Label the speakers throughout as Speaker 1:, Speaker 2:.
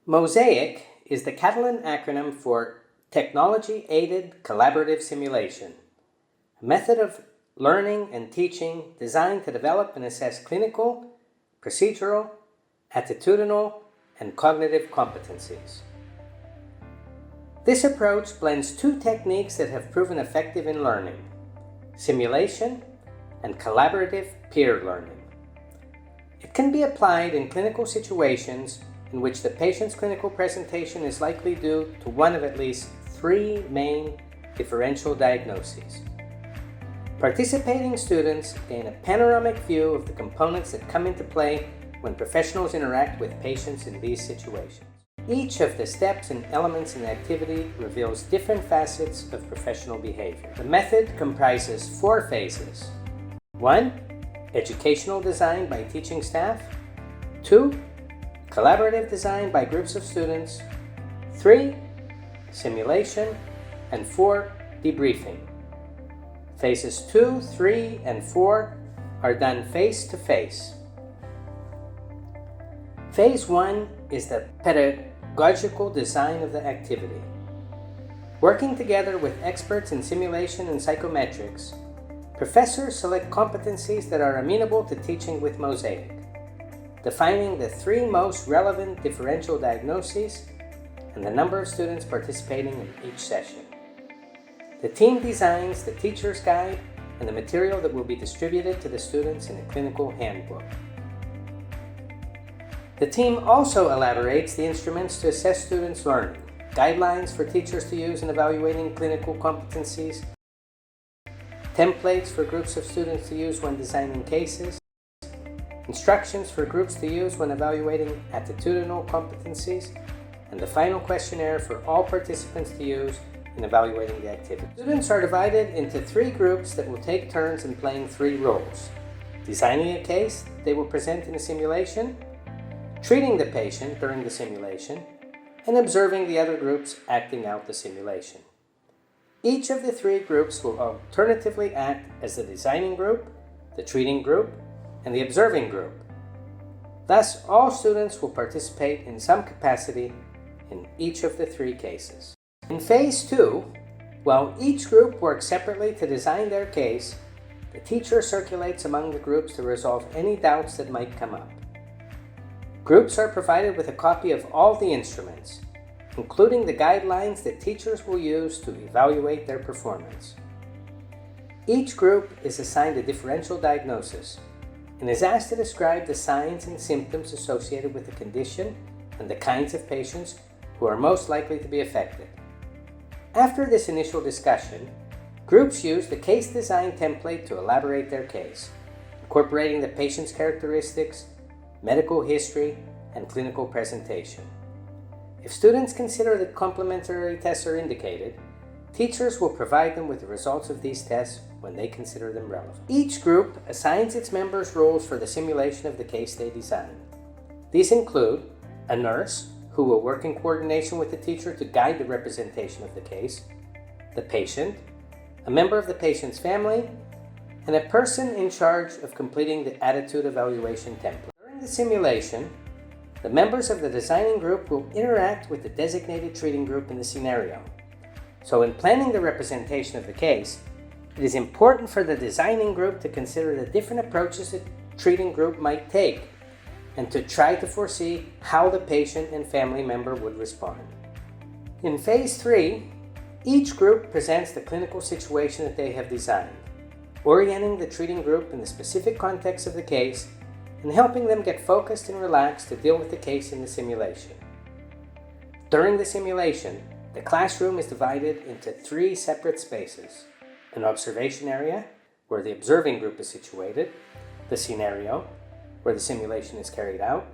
Speaker 1: Mosaic is the Catalan acronym for Technology-Aided Collaborative Simulation, a method of learning and teaching designed to develop and assess clinical, procedural, attitudinal, and cognitive competencies. This approach blends two techniques that have proven effective in learning: simulation and collaborative peer learning. It can be applied in clinical situations in which the patient's clinical presentation is likely due to one of at least three main differential diagnoses. Participating students gain a panoramic view of the components that come into play when professionals interact with patients in these situations. Each of the steps and elements in the activity reveals different facets of professional behavior. The method comprises 4 phases. 1. Educational design by teaching staff. 2. Collaborative design by groups of students. 3. Simulation. And 4. Debriefing. Phases 2, 3, and 4 are done face-to-face. Phase 1 is the pedagogical design of the activity. Working together with experts in simulation and psychometrics, professors select competencies that are amenable to teaching with Mosaic, defining the 3 most relevant differential diagnoses and the number of students participating in each session. The team designs the teacher's guide and the material that will be distributed to the students in a clinical handbook. The team also elaborates the instruments to assess students' learning, guidelines for teachers to use in evaluating clinical competencies, templates for groups of students to use when designing cases, instructions for groups to use when evaluating attitudinal competencies, and the final questionnaire for all participants to use in evaluating the activity. Students are divided into 3 groups that will take turns in playing 3 roles: designing a case they will present in a simulation, treating the patient during the simulation, and observing the other groups acting out the simulation. Each of the 3 groups will alternatively act as the designing group, the treating group, and the observing group. Thus, all students will participate in some capacity in each of the 3 cases. In Phase 2, while each group works separately to design their case, the teacher circulates among the groups to resolve any doubts that might come up. Groups are provided with a copy of all the instruments, including the guidelines that teachers will use to evaluate their performance. Each group is assigned a differential diagnosis and is asked to describe the signs and symptoms associated with the condition and the kinds of patients who are most likely to be affected. After this initial discussion, groups use the case design template to elaborate their case, incorporating the patient's characteristics, medical history, and clinical presentation. If students consider that complementary tests are indicated, teachers will provide them with the results of these tests when they consider them relevant. Each group assigns its members roles for the simulation of the case they design. These include a nurse, who will work in coordination with the teacher to guide the representation of the case, the patient, a member of the patient's family, and a person in charge of completing the attitude evaluation template. During the simulation, the members of the designing group will interact with the designated treating group in the scenario. So in planning the representation of the case, it is important for the designing group to consider the different approaches the treating group might take and to try to foresee how the patient and family member would respond. In Phase 3, each group presents the clinical situation that they have designed, orienting the treating group in the specific context of the case and helping them get focused and relaxed to deal with the case in the simulation. During the simulation, the classroom is divided into 3 separate spaces: an observation area, where the observing group is situated, the scenario, where the simulation is carried out,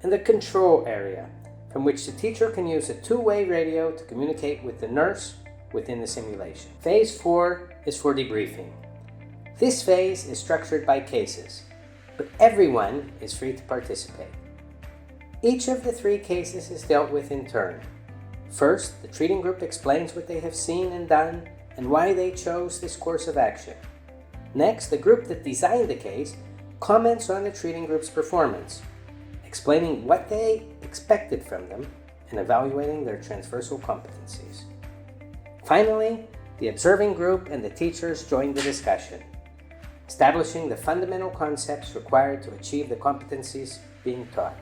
Speaker 1: and the control area, from which the teacher can use a 2-way radio to communicate with the nurse within the simulation. Phase 4 is for debriefing. This phase is structured by cases, but everyone is free to participate. Each of the 3 cases is dealt with in turn. First, the treating group explains what they have seen and done and why they chose this course of action. Next, the group that designed the case comments on the treating group's performance, explaining what they expected from them and evaluating their transversal competencies. Finally, the observing group and the teachers join the discussion, establishing the fundamental concepts required to achieve the competencies being taught.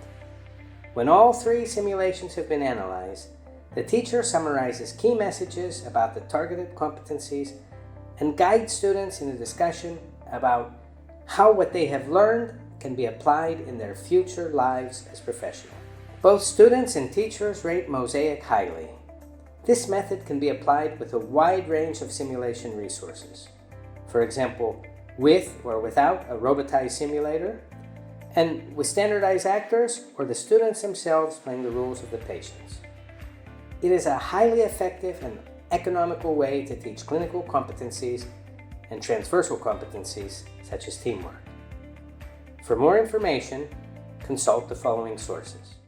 Speaker 1: When all three simulations have been analyzed, the teacher summarizes key messages about the targeted competencies and guides students in a discussion about how what they have learned can be applied in their future lives as professionals. Both students and teachers rate Mosaic highly. This method can be applied with a wide range of simulation resources. For example, with or without a robotized simulator, and with standardized actors or the students themselves playing the roles of the patients. It is a highly effective and economical way to teach clinical competencies and transversal competencies such as teamwork. For more information, consult the following sources.